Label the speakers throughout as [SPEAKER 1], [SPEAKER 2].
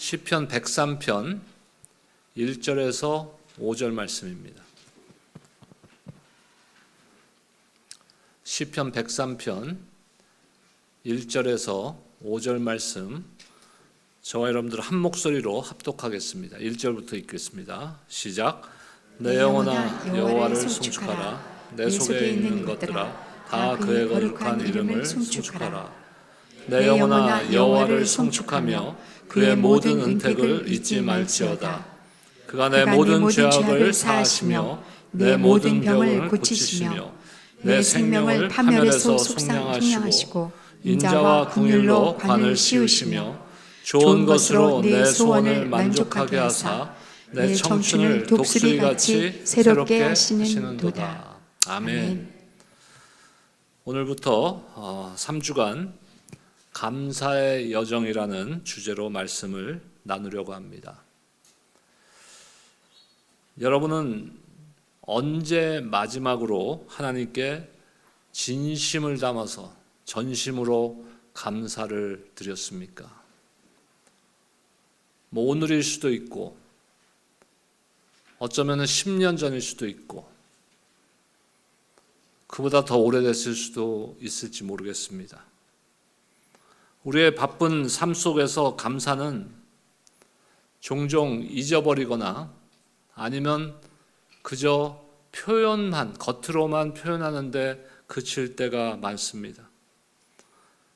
[SPEAKER 1] 시편 103편 1절에서 5절 말씀입니다. 시편 103편 1절에서 5절 말씀, 저와 여러분들 한 목소리로 합독하겠습니다. 1절부터 읽겠습니다. 시작. 내 영혼아 여호와를 송축하라. 내 속에 있는 것들아 다 그의 거룩한 이름을 송축하라. 내 영혼아 여호와를 송축하며 그의 모든 은택을 잊지 말지어다. 그가 내 모든 죄악을 사하시며 내 모든 병을 고치시며 내 생명을 파멸에서 속량하시고 인자와 긍휼로 관을 씌우시며 좋은 것으로 내 소원을 만족하게 하사 내 청춘을 독수리같이 새롭게 하시는도다. 아멘. 오늘부터 3주간 감사의 여정이라는 주제로 말씀을 나누려고 합니다. 여러분은 언제 마지막으로 하나님께 진심을 담아서 전심으로 감사를 드렸습니까? 오늘일 수도 있고 어쩌면 10년 전일 수도 있고 그보다 더 오래됐을 수도 있을지 모르겠습니다. 우리의 바쁜 삶 속에서 감사는 종종 잊어버리거나 아니면 그저 표현만, 겉으로만 표현하는데 그칠 때가 많습니다.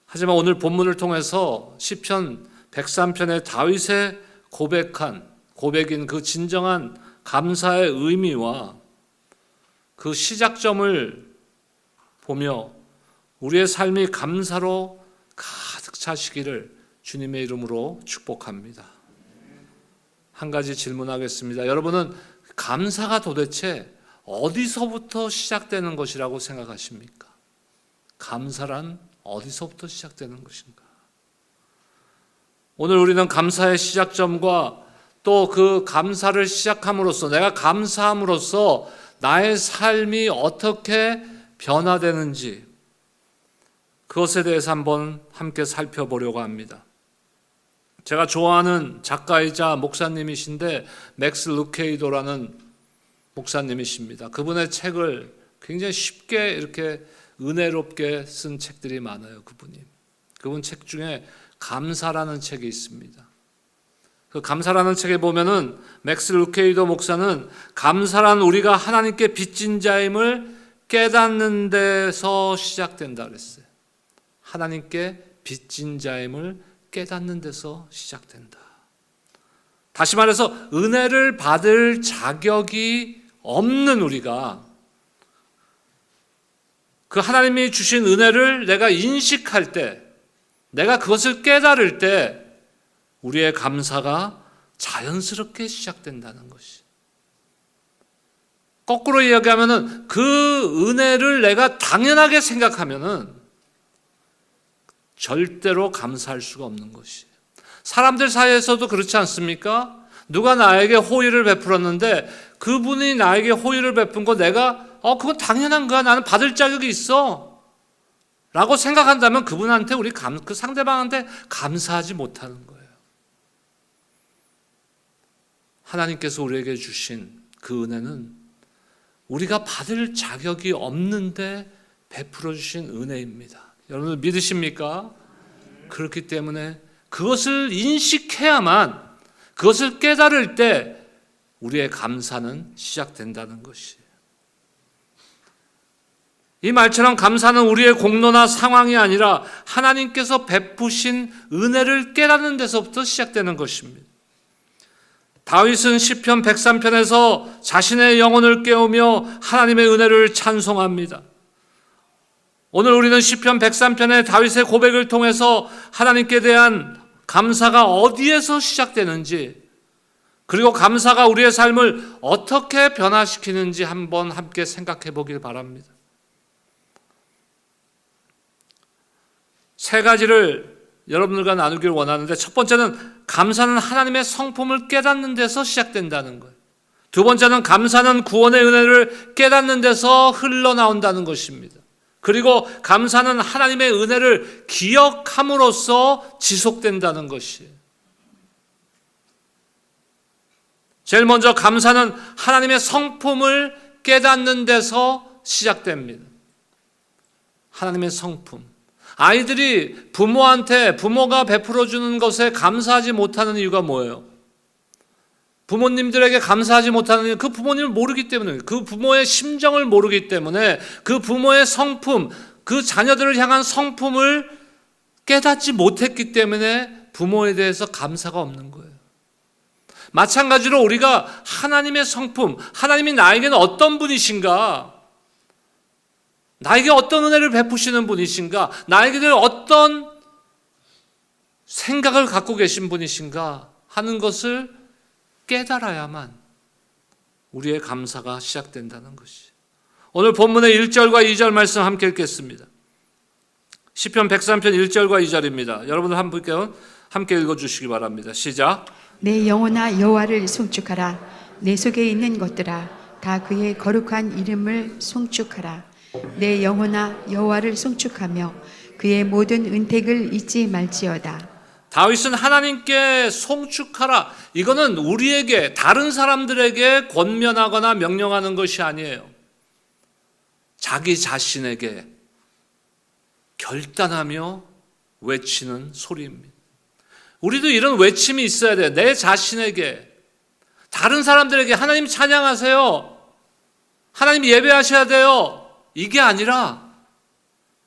[SPEAKER 1] 하지만 오늘 본문을 통해서 시편 103편의 다윗의 고백인 그 진정한 감사의 의미와 그 시작점을 보며 우리의 삶이 감사로 가득 차시기를 주님의 이름으로 축복합니다. 한 가지 질문하겠습니다. 여러분은 감사가 도대체 어디서부터 시작되는 것이라고 생각하십니까? 감사란 어디서부터 시작되는 것인가? 오늘 우리는 감사의 시작점과 또 그 감사를 시작함으로써 내가 감사함으로써 나의 삶이 어떻게 변화되는지 그것에 대해서 한번 함께 살펴보려고 합니다. 제가 좋아하는 작가이자 목사님이신데 맥스 루케이도라는 목사님이십니다. 그분의 책을 굉장히 쉽게 이렇게 은혜롭게 쓴 책들이 많아요. 그분 책 중에 감사라는 책이 있습니다. 그 감사라는 책에 보면은 맥스 루케이도 목사는 감사란 우리가 하나님께 빚진 자임을 깨닫는 데서 시작된다 그랬어요. 하나님께 빚진 자임을 깨닫는 데서 시작된다. 다시 말해서 은혜를 받을 자격이 없는 우리가 그 하나님이 주신 은혜를 내가 인식할 때, 내가 그것을 깨달을 때 우리의 감사가 자연스럽게 시작된다는 것이. 거꾸로 이야기하면은 그 은혜를 내가 당연하게 생각하면은 절대로 감사할 수가 없는 것이에요. 사람들 사이에서도 그렇지 않습니까? 누가 나에게 호의를 베풀었는데 그분이 나에게 호의를 베푼 거 내가 그건 당연한 거야. 나는 받을 자격이 있어. 라고 생각한다면 그분한테 그 상대방한테 감사하지 못하는 거예요. 하나님께서 우리에게 주신 그 은혜는 우리가 받을 자격이 없는데 베풀어 주신 은혜입니다. 여러분 믿으십니까? 그렇기 때문에 그것을 인식해야만, 그것을 깨달을 때 우리의 감사는 시작된다는 것이에요. 이 말처럼 감사는 우리의 공로나 상황이 아니라 하나님께서 베푸신 은혜를 깨닫는 데서부터 시작되는 것입니다. 다윗은 시편 103편에서 자신의 영혼을 깨우며 하나님의 은혜를 찬송합니다. 오늘 우리는 시편 103편의 다윗의 고백을 통해서 하나님께 대한 감사가 어디에서 시작되는지, 그리고 감사가 우리의 삶을 어떻게 변화시키는지 한번 함께 생각해 보길 바랍니다. 세 가지를 여러분들과 나누길 원하는데, 첫 번째는 감사는 하나님의 성품을 깨닫는 데서 시작된다는 거예요. 두 번째는 감사는 구원의 은혜를 깨닫는 데서 흘러나온다는 것입니다. 그리고 감사는 하나님의 은혜를 기억함으로써 지속된다는 것이에요. 제일 먼저 감사는 하나님의 성품을 깨닫는 데서 시작됩니다. 하나님의 성품. 아이들이 부모가 베풀어 주는 것에 감사하지 못하는 이유가 뭐예요? 부모님들에게 감사하지 못하는 이유, 그 부모님을 모르기 때문에, 그 부모의 심정을 모르기 때문에, 그 부모의 성품, 그 자녀들을 향한 성품을 깨닫지 못했기 때문에 부모에 대해서 감사가 없는 거예요. 마찬가지로 우리가 하나님의 성품, 하나님이 나에게는 어떤 분이신가, 나에게 어떤 은혜를 베푸시는 분이신가, 나에게 어떤 생각을 갖고 계신 분이신가 하는 것을 깨달아야만 우리의 감사가 시작된다는 것이. 오늘 본문의 1절과 2절 말씀 함께 읽겠습니다. 시편 103편 1절과 2절입니다. 여러분들 함께 읽어주시기 바랍니다. 시작.
[SPEAKER 2] 내 영혼아 여호와를 송축하라. 내 속에 있는 것들아 다 그의 거룩한 이름을 송축하라. 내 영혼아 여호와를 송축하며 그의 모든 은택을 잊지 말지어다.
[SPEAKER 1] 다윗은 하나님께 송축하라. 이거는 우리에게, 다른 사람들에게 권면하거나 명령하는 것이 아니에요. 자기 자신에게 결단하며 외치는 소리입니다. 우리도 이런 외침이 있어야 돼요. 내 자신에게, 다른 사람들에게 하나님 찬양하세요, 하나님 예배하셔야 돼요, 이게 아니라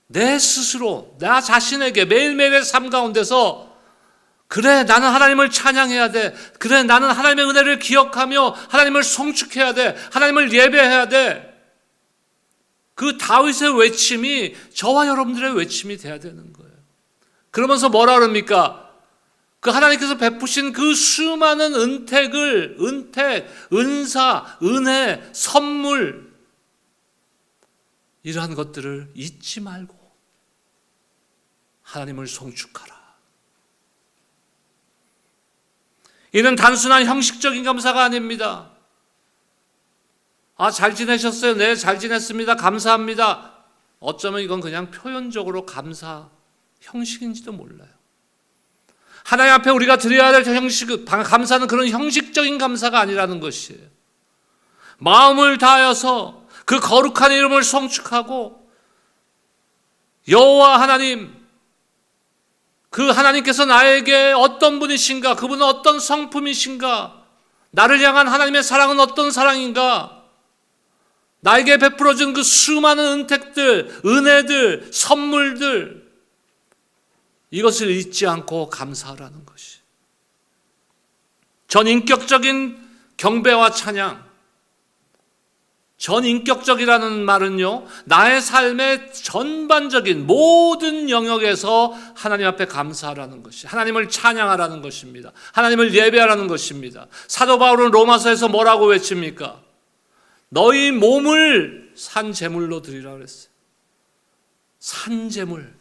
[SPEAKER 1] 내 스스로, 나 자신에게 매일매일의 삶 가운데서 그래, 나는 하나님을 찬양해야 돼. 그래, 나는 하나님의 은혜를 기억하며 하나님을 송축해야 돼. 하나님을 예배해야 돼. 그 다윗의 외침이 저와 여러분들의 외침이 돼야 되는 거예요. 그러면서 뭐라 그럽니까? 그 하나님께서 베푸신 그 수많은 은택, 은사, 은혜, 선물, 이러한 것들을 잊지 말고 하나님을 송축하라. 이는 단순한 형식적인 감사가 아닙니다. 잘 지내셨어요? 네, 잘 지냈습니다. 감사합니다. 어쩌면 이건 그냥 표현적으로 감사 형식인지도 몰라요. 하나님 앞에 우리가 드려야 될 감사는 그런 형식적인 감사가 아니라는 것이에요. 마음을 다하여서 그 거룩한 이름을 송축하고, 여호와 하나님, 그 하나님께서 나에게 어떤 분이신가, 그분은 어떤 성품이신가, 나를 향한 하나님의 사랑은 어떤 사랑인가, 나에게 베풀어준 그 수많은 은택들, 은혜들, 선물들, 이것을 잊지 않고 감사하라는 것이. 전인격적인 경배와 찬양, 전인격적이라는 말은요, 나의 삶의 전반적인 모든 영역에서 하나님 앞에 감사하라는 것이, 하나님을 찬양하라는 것입니다. 하나님을 예배하라는 것입니다. 사도 바울은 로마서에서 뭐라고 외칩니까? 너희 몸을 산 제물로 드리라 그랬어요. 산 제물,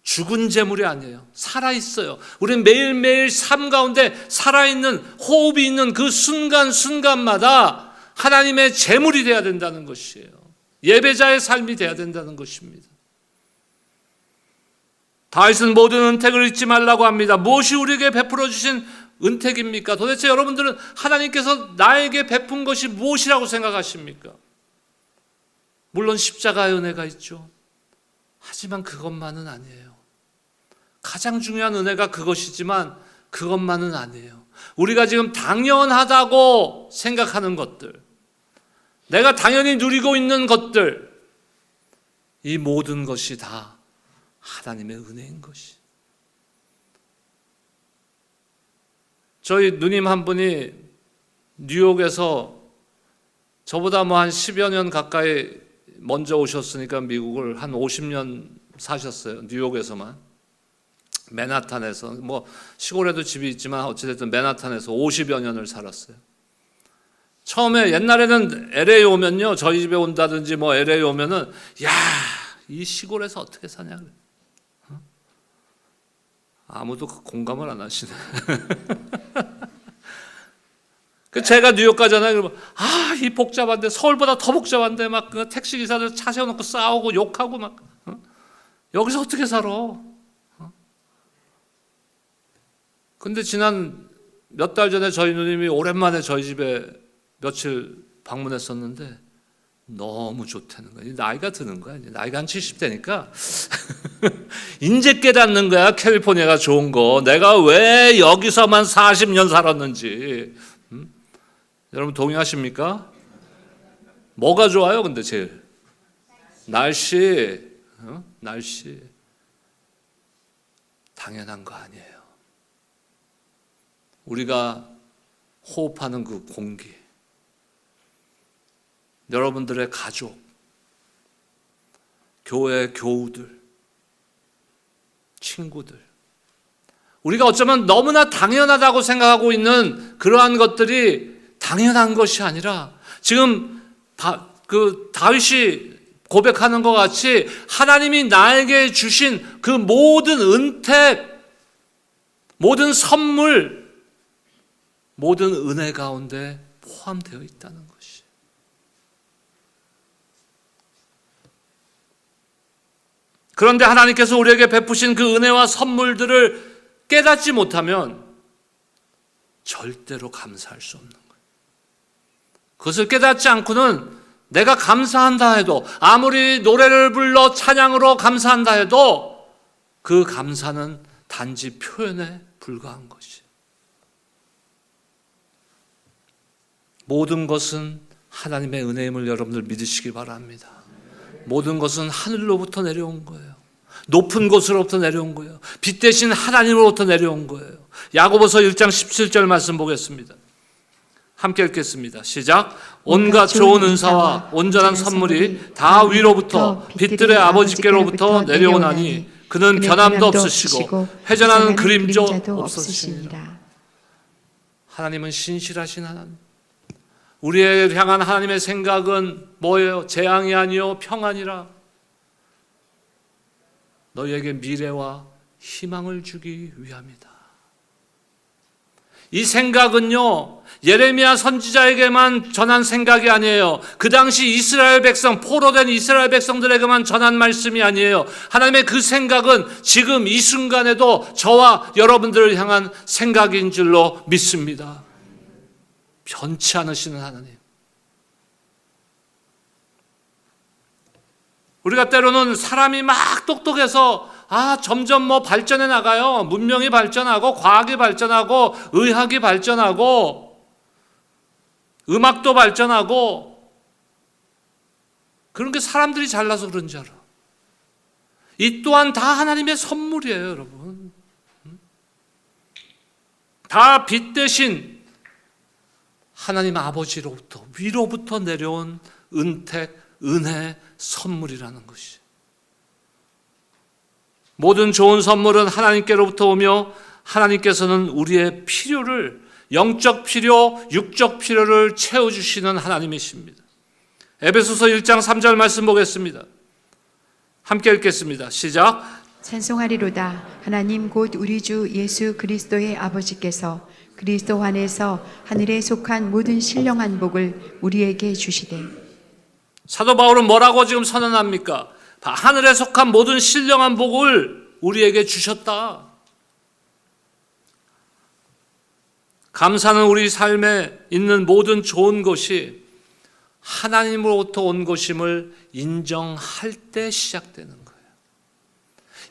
[SPEAKER 1] 죽은 제물이 아니에요. 살아있어요. 우리는 매일매일 삶 가운데 살아있는, 호흡이 있는 그 순간순간마다 하나님의 제물이 되어야 된다는 것이에요. 예배자의 삶이 되어야 된다는 것입니다. 다윗은 모든 은택을 잊지 말라고 합니다. 무엇이 우리에게 베풀어 주신 은택입니까? 도대체 여러분들은 하나님께서 나에게 베푼 것이 무엇이라고 생각하십니까? 물론 십자가의 은혜가 있죠. 하지만 그것만은 아니에요. 가장 중요한 은혜가 그것이지만 그것만은 아니에요. 우리가 지금 당연하다고 생각하는 것들, 내가 당연히 누리고 있는 것들, 이 모든 것이 다 하나님의 은혜인 것이. 저희 누님 한 분이 뉴욕에서 저보다 한 10여 년 가까이 먼저 오셨으니까 미국을 한 50년 사셨어요. 뉴욕에서만. 맨하탄에서, 시골에도 집이 있지만 어찌됐든 맨하탄에서 50여 년을 살았어요. 처음에 옛날에는 LA 오면요, 저희 집에 온다든지 LA 오면은, 야, 이 시골에서 어떻게 사냐 그래. 아무도 공감을 안 하시네. 제가 뉴욕 가잖아요. 그러면 이 복잡한데, 서울보다 더 복잡한데, 그 택시 기사들 차 세워놓고 싸우고 욕하고 여기서 어떻게 살아? 근데 지난 몇 달 전에 저희 누님이 오랜만에 저희 집에 며칠 방문했었는데 너무 좋다는 거야. 나이가 드는 거야. 나이가 한 70대니까 이제 깨닫는 거야. 캘리포니아가 좋은 거. 내가 왜 여기서만 40년 살았는지. 여러분 동의하십니까? 뭐가 좋아요? 근데 제일 날씨. 날씨. 당연한 거 아니에요. 우리가 호흡하는 그 공기, 여러분들의 가족, 교회 교우들, 친구들, 우리가 어쩌면 너무나 당연하다고 생각하고 있는 그러한 것들이 당연한 것이 아니라 지금 다윗이 고백하는 것 같이 하나님이 나에게 주신 그 모든 은택, 모든 선물, 모든 은혜 가운데 포함되어 있다는 것이. 그런데 하나님께서 우리에게 베푸신 그 은혜와 선물들을 깨닫지 못하면 절대로 감사할 수 없는 거예요. 그것을 깨닫지 않고는 내가 감사한다 해도, 아무리 노래를 불러 찬양으로 감사한다 해도 그 감사는 단지 표현에 불과한 것이에요. 모든 것은 하나님의 은혜임을 여러분들 믿으시기 바랍니다. 모든 것은 하늘로부터 내려온 거예요. 높은 곳으로부터 내려온 거예요. 빛 대신 하나님으로부터 내려온 거예요. 야고보서 1장 17절 말씀 보겠습니다. 함께 읽겠습니다. 시작. 온갖 좋은 은사와 온전한 선물이 다 위로부터 빛들의 아버지께로부터 내려오나니 그는 변함도 없으시고 회전하는 그림도 없으시니라. 하나님은 신실하신 하나님. 우리에 향한 하나님의 생각은 뭐예요? 재앙이 아니요 평안이라. 너희에게 미래와 희망을 주기 위함이다. 이 생각은요, 예레미야 선지자에게만 전한 생각이 아니에요. 그 당시 이스라엘 백성, 포로된 이스라엘 백성들에게만 전한 말씀이 아니에요. 하나님의 그 생각은 지금 이 순간에도 저와 여러분들을 향한 생각인 줄로 믿습니다. 변치 않으시는 하나님. 우리가 때로는 사람이 막 똑똑해서 점점 발전해 나가요. 문명이 발전하고 과학이 발전하고 의학이 발전하고 음악도 발전하고, 그런 게 사람들이 잘나서 그런 줄 알아. 이 또한 다 하나님의 선물이에요, 여러분. 다 빛 대신 하나님 아버지로부터, 위로부터 내려온 은택, 은혜, 선물이라는 것이. 모든 좋은 선물은 하나님께로부터 오며 하나님께서는 우리의 필요를, 영적 필요, 육적 필요를 채워주시는 하나님이십니다. 에베소서 1장 3절 말씀 보겠습니다. 함께 읽겠습니다. 시작.
[SPEAKER 2] 찬송하리로다. 하나님 곧 우리 주 예수 그리스도의 아버지께서 그리스도 안에서 하늘에 속한 모든 신령한 복을 우리에게 주시되.
[SPEAKER 1] 사도 바울은 뭐라고 지금 선언합니까? 하늘에 속한 모든 신령한 복을 우리에게 주셨다. 감사는 우리 삶에 있는 모든 좋은 것이 하나님으로부터 온 것임을 인정할 때 시작되는 거예요.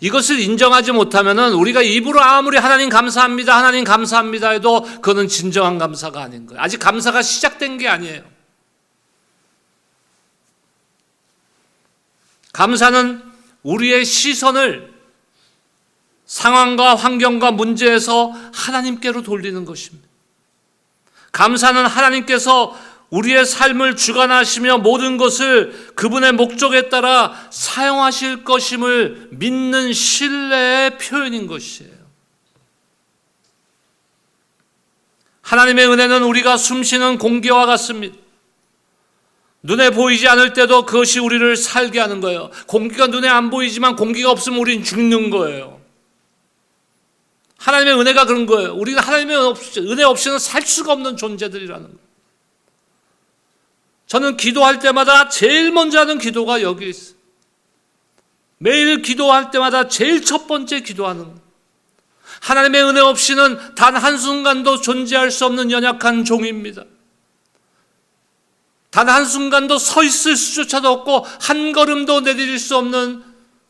[SPEAKER 1] 이것을 인정하지 못하면 우리가 입으로 아무리 하나님 감사합니다, 하나님 감사합니다 해도 그거는 진정한 감사가 아닌 거예요. 아직 감사가 시작된 게 아니에요. 감사는 우리의 시선을 상황과 환경과 문제에서 하나님께로 돌리는 것입니다. 감사는 하나님께서 우리의 삶을 주관하시며 모든 것을 그분의 목적에 따라 사용하실 것임을 믿는 신뢰의 표현인 것이에요. 하나님의 은혜는 우리가 숨쉬는 공기와 같습니다. 눈에 보이지 않을 때도 그것이 우리를 살게 하는 거예요. 공기가 눈에 안 보이지만 공기가 없으면 우리는 죽는 거예요. 하나님의 은혜가 그런 거예요. 우리는 하나님의 은혜 없이는 살 수가 없는 존재들이라는 거예요. 저는 기도할 때마다 제일 먼저 하는 기도가 여기 있어요. 매일 기도할 때마다 제일 첫 번째 기도하는 거예요. 하나님의 은혜 없이는 단 한순간도 존재할 수 없는 연약한 종입니다. 단 한순간도 서 있을 수조차도 없고 한 걸음도 내디딜 수 없는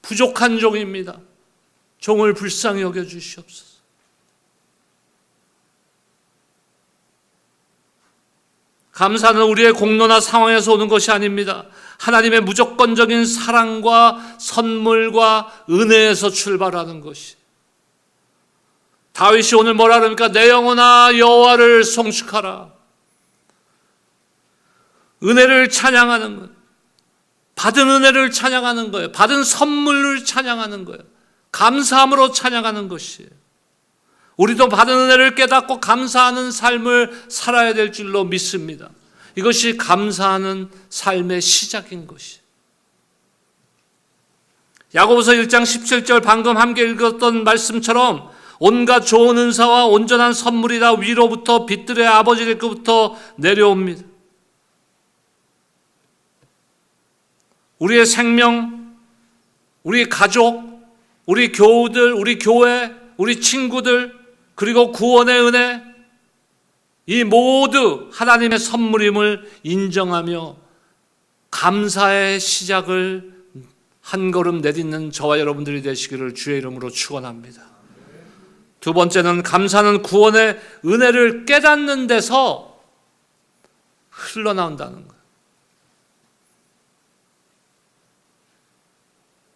[SPEAKER 1] 부족한 종입니다. 종을 불쌍히 여겨주시옵소서. 감사는 우리의 공로나 상황에서 오는 것이 아닙니다. 하나님의 무조건적인 사랑과 선물과 은혜에서 출발하는 것이. 다윗이 오늘 뭐라 그럽니까? 내 영혼아 여호와를 송축하라. 은혜를 찬양하는 거예요. 받은 은혜를 찬양하는 거예요. 받은 선물을 찬양하는 거예요. 감사함으로 찬양하는 것이에요. 우리도 받은 은혜를 깨닫고 감사하는 삶을 살아야 될 줄로 믿습니다. 이것이 감사하는 삶의 시작인 것이에요. 야고보서 1장 17절 방금 함께 읽었던 말씀처럼 온갖 좋은 은사와 온전한 선물이 다 위로부터 빛들의 아버지께로부터 내려옵니다. 우리의 생명, 우리 가족, 우리 교우들, 우리 교회, 우리 친구들, 그리고 구원의 은혜, 이 모두 하나님의 선물임을 인정하며 감사의 시작을 한 걸음 내딛는 저와 여러분들이 되시기를 주의 이름으로 축원합니다. 두 번째는 감사는 구원의 은혜를 깨닫는 데서 흘러나온다는 거예요.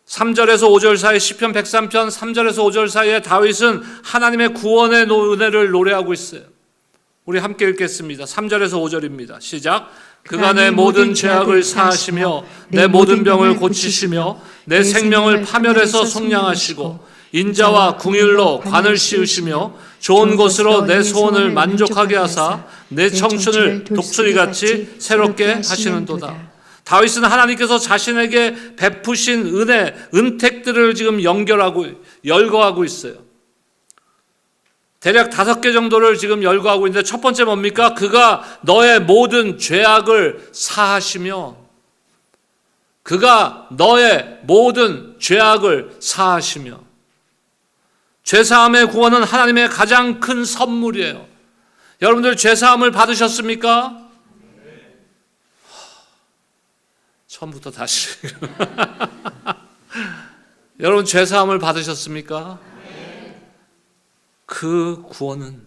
[SPEAKER 1] 3절에서 5절 사이 시편 103편 3절에서 5절 사이에 다윗은 하나님의 구원의 은혜를 노래하고 있어요. 우리 함께 읽겠습니다. 3절에서 5절입니다. 시작. 그가 내 모든 죄악을 사하시며 내 모든 병을 고치시며 내 생명을 파멸해서 속량하시고 인자와 궁율로 관을 씌우시며 좋은 것으로 내 소원을 만족하게 하사 내 청춘을 독수리같이 새롭게 하시는도다. 다윗은 하나님께서 자신에게 베푸신 은혜, 은택들을 지금 열거하고 있어요. 대략 5개 정도를 지금 열거하고 있는데 첫 번째 뭡니까? 그가 너의 모든 죄악을 사하시며 그가 너의 모든 죄악을 사하시며 죄사함의 구원은 하나님의 가장 큰 선물이에요. 여러분들 죄사함을 받으셨습니까? 처음부터 다시 여러분 죄사함을 받으셨습니까? 그 구원은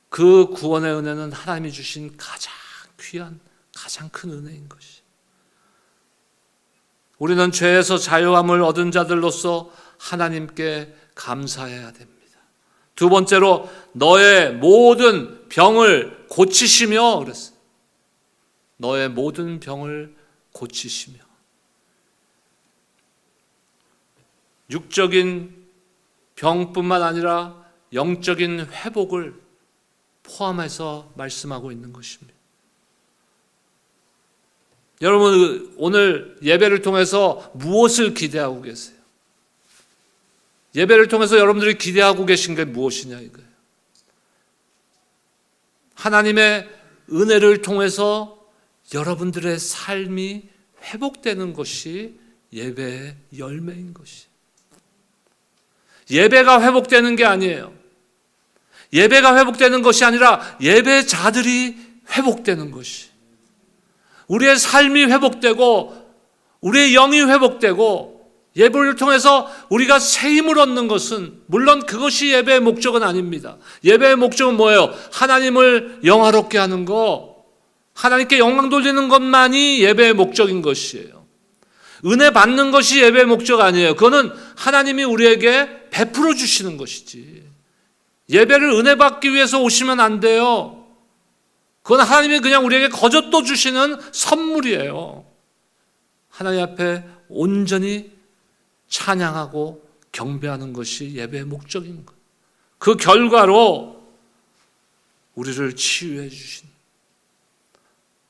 [SPEAKER 1] 그 구원의 은혜는 하나님이 주신 가장 귀한 가장 큰 은혜인 것이. 우리는 죄에서 자유함을 얻은 자들로서 하나님께 감사해야 됩니다. 두 번째로 너의 모든 병을 고치시며 그랬어요. 너의 모든 병을 고치시며 육적인 병뿐만 아니라 영적인 회복을 포함해서 말씀하고 있는 것입니다. 여러분 오늘 예배를 통해서 무엇을 기대하고 계세요? 예배를 통해서 여러분들이 기대하고 계신 게 무엇이냐 이거예요. 하나님의 은혜를 통해서 여러분들의 삶이 회복되는 것이 예배의 열매인 것이. 예배가 회복되는 게 아니에요. 예배가 회복되는 것이 아니라 예배자들이 회복되는 것이. 우리의 삶이 회복되고 우리의 영이 회복되고 예배를 통해서 우리가 새 힘을 얻는 것은 물론 그것이 예배의 목적은 아닙니다. 예배의 목적은 뭐예요? 하나님을 영화롭게 하는 거, 하나님께 영광 돌리는 것만이 예배의 목적인 것이에요. 은혜 받는 것이 예배의 목적 아니에요. 그거는 하나님이 우리에게 베풀어 주시는 것이지. 예배를 은혜 받기 위해서 오시면 안 돼요. 그건 하나님이 그냥 우리에게 거저떠 주시는 선물이에요. 하나님 앞에 온전히 찬양하고 경배하는 것이 예배의 목적인 거예요. 그 결과로 우리를 치유해 주신,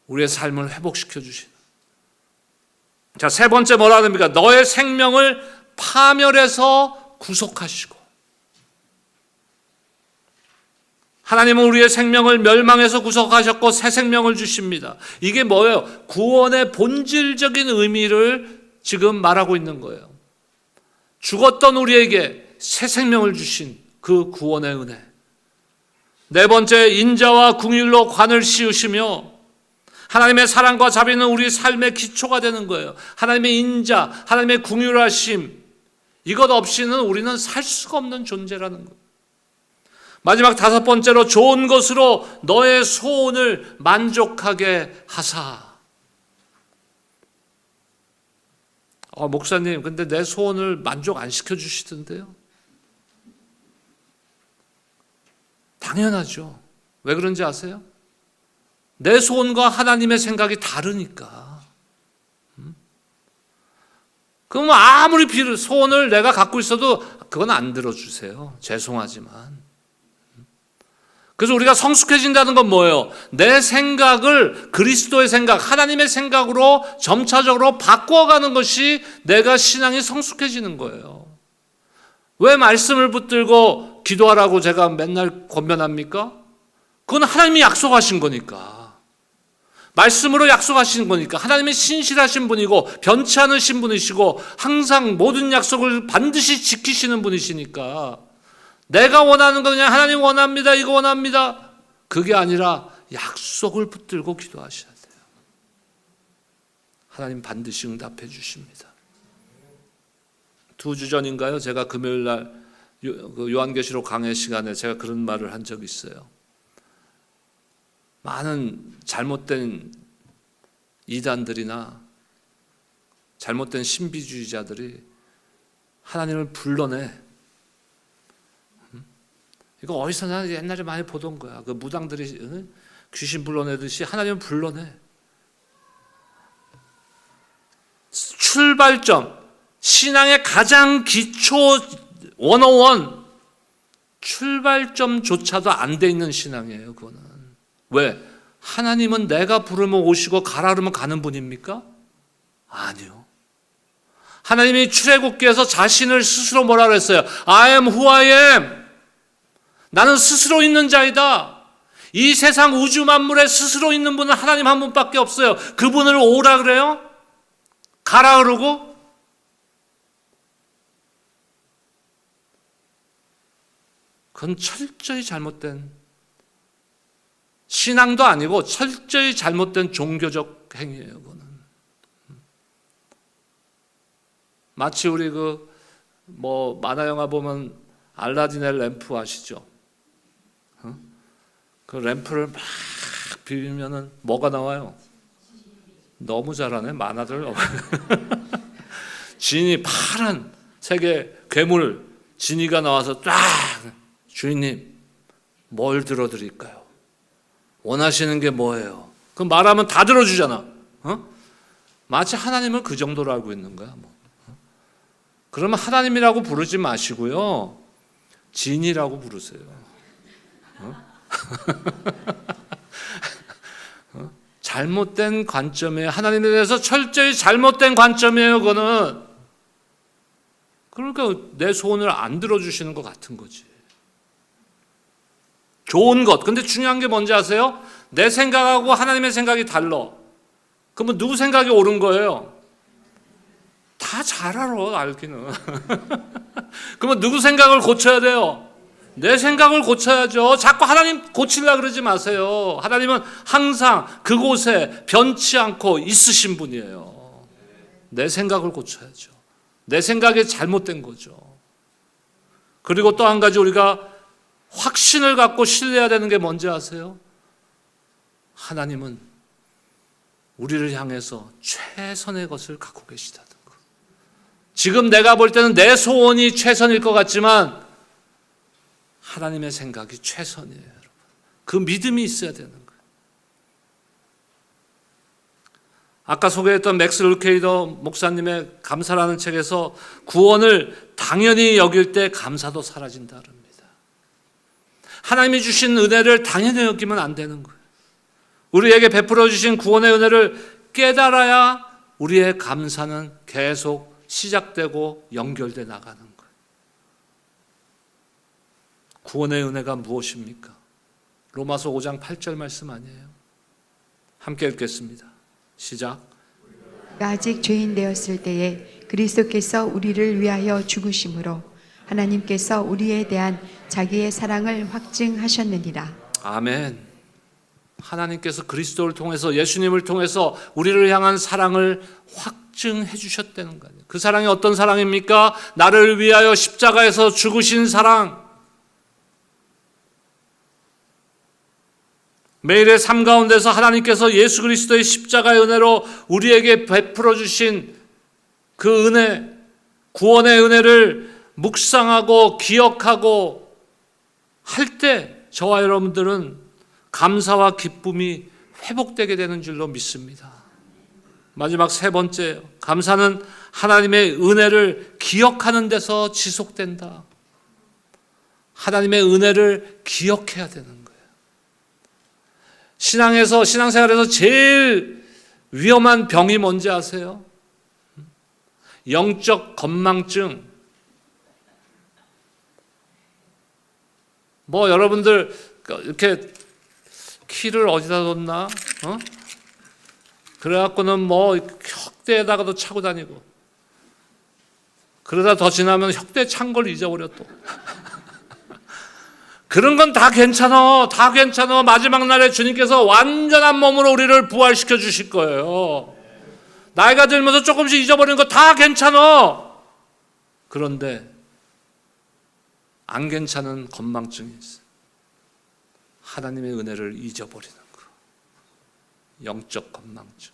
[SPEAKER 1] 우리의 삶을 회복시켜 주신. 자, 세 번째 뭐라 합니까? 너의 생명을 파멸해서 구속하시고. 하나님은 우리의 생명을 멸망해서 구속하셨고 새 생명을 주십니다. 이게 뭐예요? 구원의 본질적인 의미를 지금 말하고 있는 거예요. 죽었던 우리에게 새 생명을 주신 그 구원의 은혜. 네 번째, 인자와 긍휼로 관을 씌우시며 하나님의 사랑과 자비는 우리 삶의 기초가 되는 거예요. 하나님의 인자, 하나님의 긍휼하심, 이것 없이는 우리는 살 수가 없는 존재라는 거예요. 마지막 다섯 번째로, 좋은 것으로 너의 소원을 만족하게 하사. 목사님, 근데 내 소원을 만족 안 시켜주시던데요? 당연하죠. 왜 그런지 아세요? 내 소원과 하나님의 생각이 다르니까. 그럼 아무리 소원을 내가 갖고 있어도 그건 안 들어주세요. 죄송하지만. 그래서 우리가 성숙해진다는 건 뭐예요? 내 생각을 그리스도의 생각, 하나님의 생각으로 점차적으로 바꿔가는 것이 내가 신앙이 성숙해지는 거예요. 왜 말씀을 붙들고 기도하라고 제가 맨날 권면합니까? 그건 하나님이 약속하신 거니까. 말씀으로 약속하신 거니까. 하나님이 신실하신 분이고 변치 않으신 분이시고 항상 모든 약속을 반드시 지키시는 분이시니까 내가 원하는 건 그냥 하나님 원합니다, 이거 원합니다, 그게 아니라 약속을 붙들고 기도하셔야 돼요. 하나님 반드시 응답해 주십니다. 2주 전인가요? 제가 금요일 날 요한계시록 강해 시간에 제가 그런 말을 한 적이 있어요. 많은 잘못된 이단들이나 잘못된 신비주의자들이 하나님을 불러내. 이거 어디서 나 옛날에 많이 보던 거야. 그 무당들이 귀신 불러내듯이 하나님을 불러내. 출발점, 신앙의 가장 기초 101 출발점조차도 안 돼 있는 신앙이에요. 그거는. 왜? 하나님은 내가 부르면 오시고 가라 그러면 가는 분입니까? 아니요. 하나님이 출애굽기에서 자신을 스스로 뭐라 그랬어요? I am who I am. 나는 스스로 있는 자이다. 이 세상 우주 만물에 스스로 있는 분은 하나님 한 분밖에 없어요. 그분을 오라 그래요? 가라 그러고? 그건 철저히 잘못된 신앙도 아니고 철저히 잘못된 종교적 행위예요. 그거는. 마치 우리 만화 영화 보면 알라딘의 램프 아시죠? 그 램프를 막 비비면은 뭐가 나와요? 너무 잘하네, 만화들. 지니, 파란 색의 괴물 지니가 나와서 딱, 주인님 뭘 들어드릴까요? 원하시는 게 뭐예요? 그럼 말하면 다 들어주잖아. 마치 하나님을 그 정도로 알고 있는 거야. 그러면 하나님이라고 부르지 마시고요, 진이라고 부르세요. 잘못된 관점이에요. 하나님에 대해서 철저히 잘못된 관점이에요. 그거는. 그러니까 내 소원을 안 들어주시는 것 같은 거지. 좋은 것. 근데 중요한 게 뭔지 아세요? 내 생각하고 하나님의 생각이 달라. 그러면 누구 생각이 옳은 거예요? 다 잘 알아, 알기는. 그러면 누구 생각을 고쳐야 돼요? 내 생각을 고쳐야죠. 자꾸 하나님 고치려고 그러지 마세요. 하나님은 항상 그곳에 변치 않고 있으신 분이에요. 내 생각을 고쳐야죠. 내 생각이 잘못된 거죠. 그리고 또 한 가지 우리가 확신을 갖고 신뢰해야 되는 게 뭔지 아세요? 하나님은 우리를 향해서 최선의 것을 갖고 계시다는 거. 지금 내가 볼 때는 내 소원이 최선일 것 같지만 하나님의 생각이 최선이에요, 여러분. 그 믿음이 있어야 되는 거예요. 아까 소개했던 맥스 루케이더 목사님의 감사라는 책에서 구원을 당연히 여길 때 감사도 사라진다 그럽니다. 하나님이 주신 은혜를 당연히 여기면 안 되는 거예요. 우리에게 베풀어 주신 구원의 은혜를 깨달아야 우리의 감사는 계속 시작되고 연결돼 나가는 거예요. 구원의 은혜가 무엇입니까? 로마서 5장 8절 말씀 아니에요? 함께 읽겠습니다. 시작.
[SPEAKER 2] 아직 죄인 되었을 때에 그리스도께서 우리를 위하여 죽으심으로 하나님께서 우리에 대한 자기의 사랑을 확증하셨느니라.
[SPEAKER 1] 아멘. 하나님께서 그리스도를 통해서, 예수님을 통해서 우리를 향한 사랑을 확증해 주셨다는 거예요. 그 사랑이 어떤 사랑입니까? 나를 위하여 십자가에서 죽으신 사랑. 매일의 삶 가운데서 하나님께서 예수 그리스도의 십자가의 은혜로 우리에게 베풀어 주신 그 은혜, 구원의 은혜를 묵상하고 기억하고 할 때 저와 여러분들은 감사와 기쁨이 회복되게 되는 줄로 믿습니다. 마지막 세 번째, 감사는 하나님의 은혜를 기억하는 데서 지속된다. 하나님의 은혜를 기억해야 되는 거예요. 신앙생활에서 제일 위험한 병이 뭔지 아세요? 영적 건망증. 뭐 여러분들 이렇게 키를 어디다 뒀나? 그래갖고는 뭐 혁대에다가도 차고 다니고, 그러다 더 지나면 혁대 찬 걸 잊어버려 또. 그런 건 다 괜찮아. 다 괜찮아. 마지막 날에 주님께서 완전한 몸으로 우리를 부활시켜 주실 거예요. 나이가 들면서 조금씩 잊어버리는 거 다 괜찮아. 그런데 안 괜찮은 건망증이 있어요. 하나님의 은혜를 잊어버리는 거. 영적 건망증.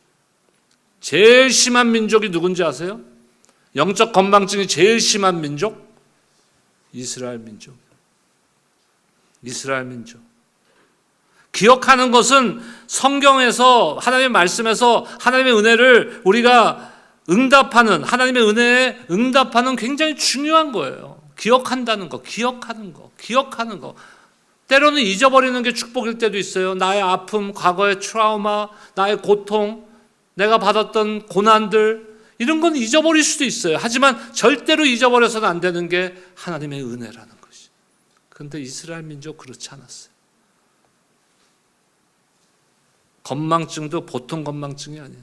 [SPEAKER 1] 제일 심한 민족이 누군지 아세요? 영적 건망증이 제일 심한 민족? 이스라엘 민족. 이스라엘 민족. 기억하는 것은 성경에서, 하나님의 말씀에서 하나님의 은혜를 우리가 응답하는, 하나님의 은혜에 응답하는 굉장히 중요한 거예요. 기억한다는 거, 기억하는 거. 때로는 잊어버리는 게 축복일 때도 있어요. 나의 아픔, 과거의 트라우마, 나의 고통, 내가 받았던 고난들, 이런 건 잊어버릴 수도 있어요. 하지만 절대로 잊어버려서는 안 되는 게 하나님의 은혜라는 것이. 그런데 이스라엘 민족 그렇지 않았어요. 건망증도 보통 건망증이 아니에요.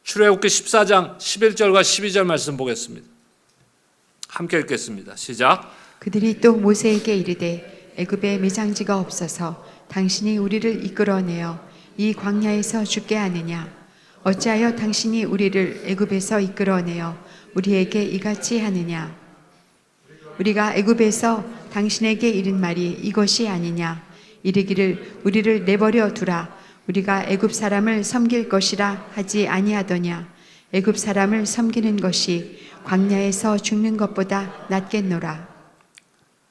[SPEAKER 1] 출애굽기 14장 11절과 12절 말씀 보겠습니다. 함께 읽겠습니다. 시작.
[SPEAKER 2] 그들이 또 모세에게 이르되 애굽에 매장지가 없어서 당신이 우리를 이끌어내어 이 광야에서 죽게 하느냐? 어찌하여 당신이 우리를 애굽에서 이끌어내어 우리에게 이같이 하느냐? 우리가 애굽에서 당신에게 이른 말이 이것이 아니냐? 이르기를 우리를 내버려 두라. 우리가 애굽 사람을 섬길 것이라 하지 아니하더냐? 애굽 사람을 섬기는 것이 광야에서 죽는 것보다 낫겠노라.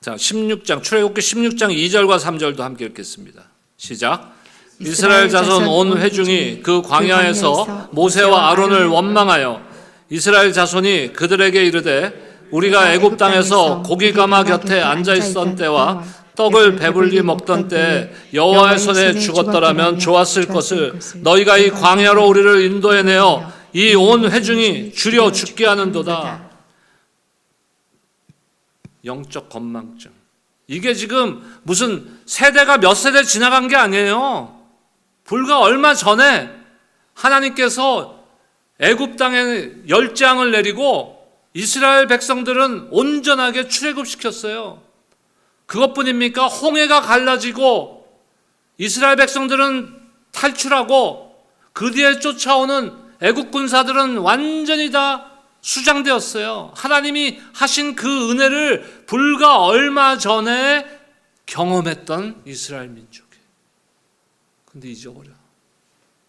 [SPEAKER 1] 자, 16장 출애굽기 16장 2절과 3절도 함께 읽겠습니다. 시작. 이스라엘 자손 온 회중이 그 광야에서 모세와 아론을 원망하여 이스라엘 자손이 그들에게 이르되 우리가 애굽 땅에서 고기 가마 곁에 앉아 있던 때와 떡을 배불리 먹던 때 여호와의 손에 죽었더라면 좋았을 것을 너희가 이 광야로 우리를 인도해 내어 이 온 회중이 주려 죽게 하는도다. 영적 건망증. 이게 지금 무슨 세대가 몇 세대 지나간 게 아니에요. 불과 얼마 전에 하나님께서 애굽 땅에 열재앙을 내리고 이스라엘 백성들은 온전하게 출애굽시켰어요. 그것뿐입니까? 홍해가 갈라지고 이스라엘 백성들은 탈출하고 그 뒤에 쫓아오는 애국 군사들은 완전히 다 수장되었어요. 하나님이 하신 그 은혜를 불과 얼마 전에 경험했던 이스라엘 민족이. 근데 잊어버려.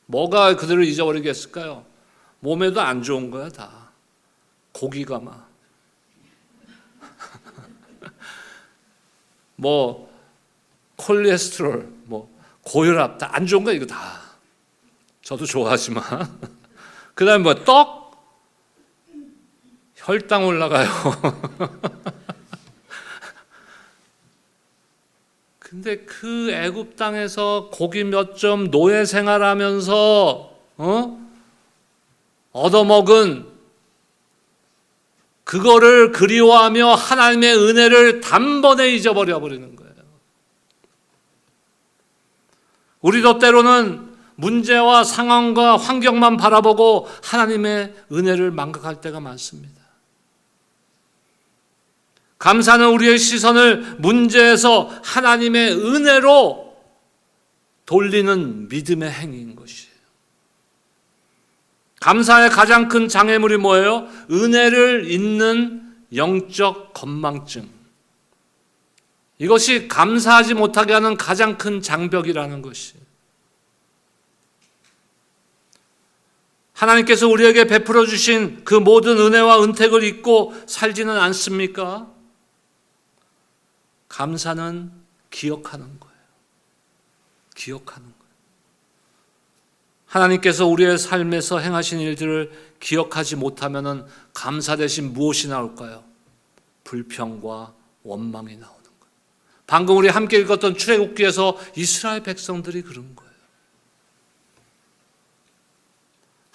[SPEAKER 1] 뭐가 그들을 잊어버리게 했을까요? 몸에도 안 좋은 거야 다. 고기가 막. 뭐 콜레스테롤, 뭐 고혈압 다 안 좋은 거야 이거 다. 저도 좋아하지만. 그다음에 뭐 떡, 혈당 올라가요. 근데 그 애굽 땅에서 고기 몇 점 노예 생활하면서 얻어먹은 그거를 그리워하며 하나님의 은혜를 단번에 잊어버려 버리는 거예요. 우리도 때로는 문제와 상황과 환경만 바라보고 하나님의 은혜를 망각할 때가 많습니다. 감사는 우리의 시선을 문제에서 하나님의 은혜로 돌리는 믿음의 행위인 것이에요. 감사의 가장 큰 장애물이 뭐예요? 은혜를 잊는 영적 건망증. 이것이 감사하지 못하게 하는 가장 큰 장벽이라는 것이에요. 하나님께서 우리에게 베풀어 주신 그 모든 은혜와 은택을 잊고 살지는 않습니까? 감사는 기억하는 거예요. 기억하는 거예요. 하나님께서 우리의 삶에서 행하신 일들을 기억하지 못하면 감사 대신 무엇이 나올까요? 불평과 원망이 나오는 거예요. 방금 우리 함께 읽었던 출애굽기에서 이스라엘 백성들이 그런 거예요.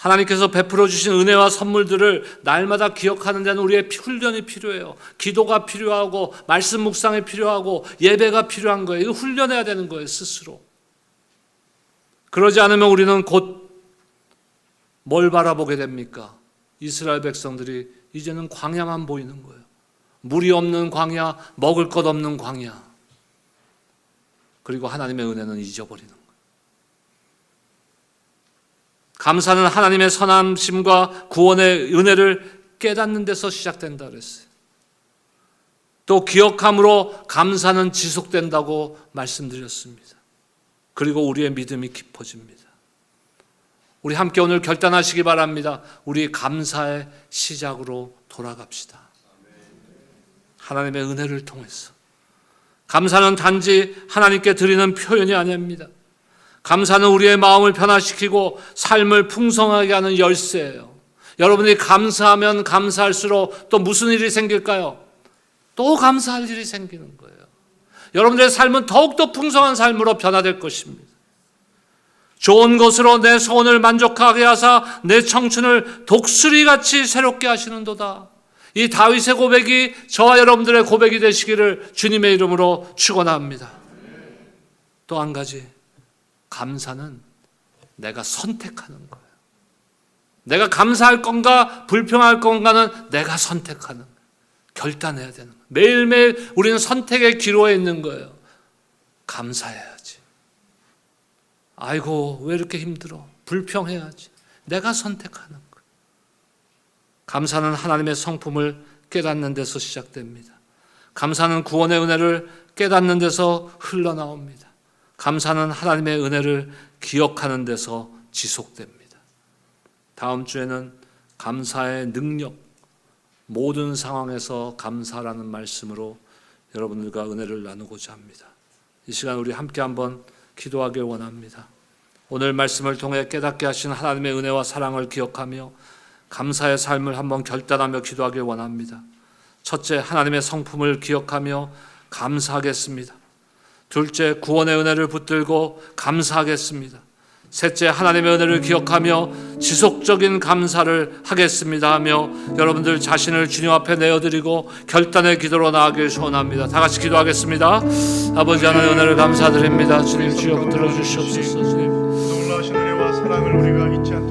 [SPEAKER 1] 하나님께서 베풀어 주신 은혜와 선물들을 날마다 기억하는 데는 우리의 훈련이 필요해요. 기도가 필요하고 말씀 묵상이 필요하고 예배가 필요한 거예요. 이거 훈련해야 되는 거예요, 스스로. 그러지 않으면 우리는 곧 뭘 바라보게 됩니까? 이스라엘 백성들이 이제는 광야만 보이는 거예요. 물이 없는 광야, 먹을 것 없는 광야. 그리고 하나님의 은혜는 잊어버리는 거예요. 감사는 하나님의 선하심과 구원의 은혜를 깨닫는 데서 시작된다 그랬어요. 또 기억함으로 감사는 지속된다고 말씀드렸습니다. 그리고 우리의 믿음이 깊어집니다. 우리 함께 오늘 결단하시기 바랍니다. 우리 감사의 시작으로 돌아갑시다. 하나님의 은혜를 통해서. 감사는 단지 하나님께 드리는 표현이 아닙니다. 감사는 우리의 마음을 변화시키고 삶을 풍성하게 하는 열쇠예요. 여러분이 감사하면 감사할수록 또 무슨 일이 생길까요? 또 감사할 일이 생기는 거예요. 여러분들의 삶은 더욱더 풍성한 삶으로 변화될 것입니다. 좋은 것으로 내 소원을 만족하게 하사 내 청춘을 독수리같이 새롭게 하시는도다. 이 다윗의 고백이 저와 여러분들의 고백이 되시기를 주님의 이름으로 축원합니다. 또 한 가지, 감사는 내가 선택하는 거예요. 내가 감사할 건가 불평할 건가는 내가 선택하는 거예요. 결단해야 되는 거예요. 매일매일 우리는 선택의 기로에 있는 거예요. 감사해야지. 아이고 왜 이렇게 힘들어. 불평해야지. 내가 선택하는 거예요. 감사는 하나님의 성품을 깨닫는 데서 시작됩니다. 감사는 구원의 은혜를 깨닫는 데서 흘러나옵니다. 감사는 하나님의 은혜를 기억하는 데서 지속됩니다. 다음 주에는 감사의 능력, 모든 상황에서 감사라는 말씀으로 여러분들과 은혜를 나누고자 합니다. 이 시간 우리 함께 한번 기도하길 원합니다. 오늘 말씀을 통해 깨닫게 하신 하나님의 은혜와 사랑을 기억하며 감사의 삶을 한번 결단하며 기도하길 원합니다. 첫째, 하나님의 성품을 기억하며 감사하겠습니다. 둘째, 구원의 은혜를 붙들고 감사하겠습니다. 셋째, 하나님의 은혜를 기억하며 지속적인 감사를 하겠습니다 하며 여러분들 자신을 주님 앞에 내어드리고 결단의 기도로 나아가길 소원합니다. 다 같이 기도하겠습니다. 아버지 하나님의 은혜를 감사드립니다. 주님 주여 붙들어 주시옵소서. 주님
[SPEAKER 3] 놀라우신 은혜와 사랑을 우리가 잊지 않도록